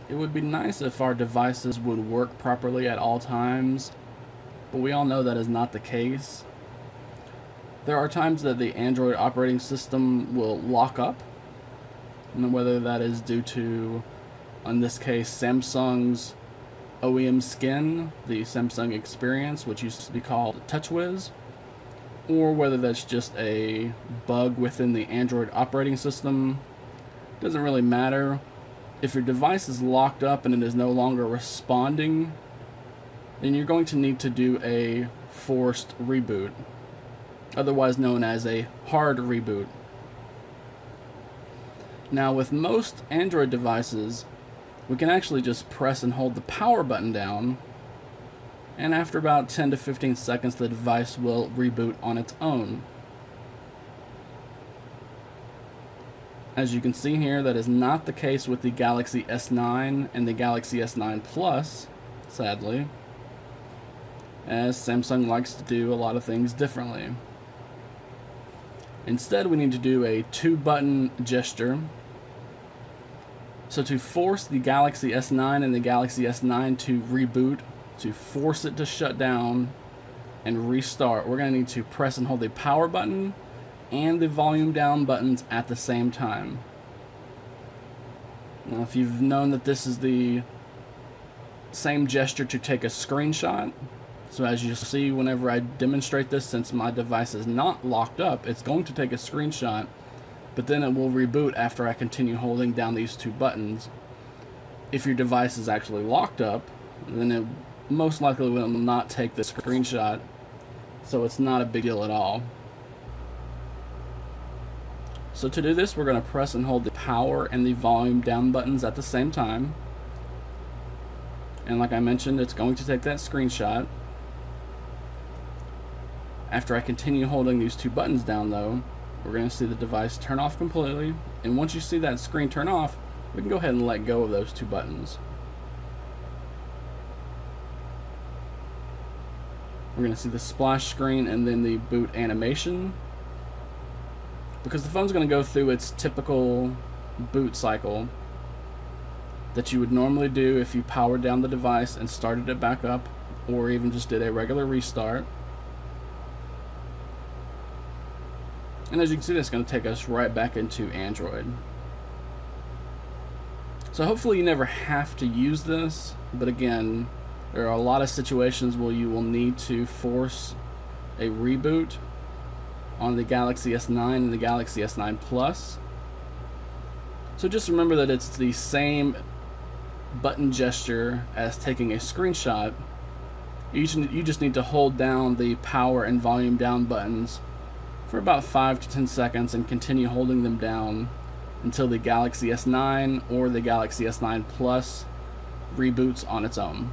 It would be nice if our devices would work properly at all times, but we all know that is not the case. There are times that the Android operating system will lock up, and whether that is due to, in this case, Samsung's OEM skin, the Samsung Experience, which used to be called TouchWiz, or whether that's just a bug within the Android operating system. Doesn't really matter. If your device is locked up and it is no longer responding, then you're going to need to do a forced reboot, otherwise known as a hard reboot. Now, with most Android devices, we can actually just press and hold the power button down, and after about 10 to 15 seconds, the device will reboot on its own. As you can see here, that is not the case with the Galaxy S9 and the Galaxy S9 Plus, sadly, as Samsung likes to do a lot of things differently. Instead, we need to do a 2-button gesture. So to force the Galaxy S9 and the Galaxy S9 to reboot, to force it to shut down and restart, we're going to need to press and hold the power button and the volume down buttons at the same time. Now, if you've known that this is the same gesture to take a screenshot, so as you see whenever I demonstrate this, since my device is not locked up, it's going to take a screenshot, but then it will reboot after I continue holding down these 2 buttons. If your device is actually locked up, then it most likely will not take the screenshot, so it's not a big deal at all. So to do this, we're going to press and hold the power and the volume down buttons at the same time. And like I mentioned, it's going to take that screenshot. After I continue holding these 2 buttons down though, we're going to see the device turn off completely. And once you see that screen turn off, we can go ahead and let go of those 2 buttons. We're going to see the splash screen and then the boot animation. Because the phone's going to go through its typical boot cycle that you would normally do if you powered down the device and started it back up, or even just did a regular restart. And as you can see, that's going to take us right back into Android. So hopefully you never have to use this, but again, there are a lot of situations where you will need to force a reboot on the Galaxy S9 and the Galaxy S9 Plus. So just remember that it's the same button gesture as taking a screenshot. You just need to hold down the power and volume down buttons for about 5 to 10 seconds and continue holding them down until the Galaxy S9 or the Galaxy S9 Plus reboots on its own.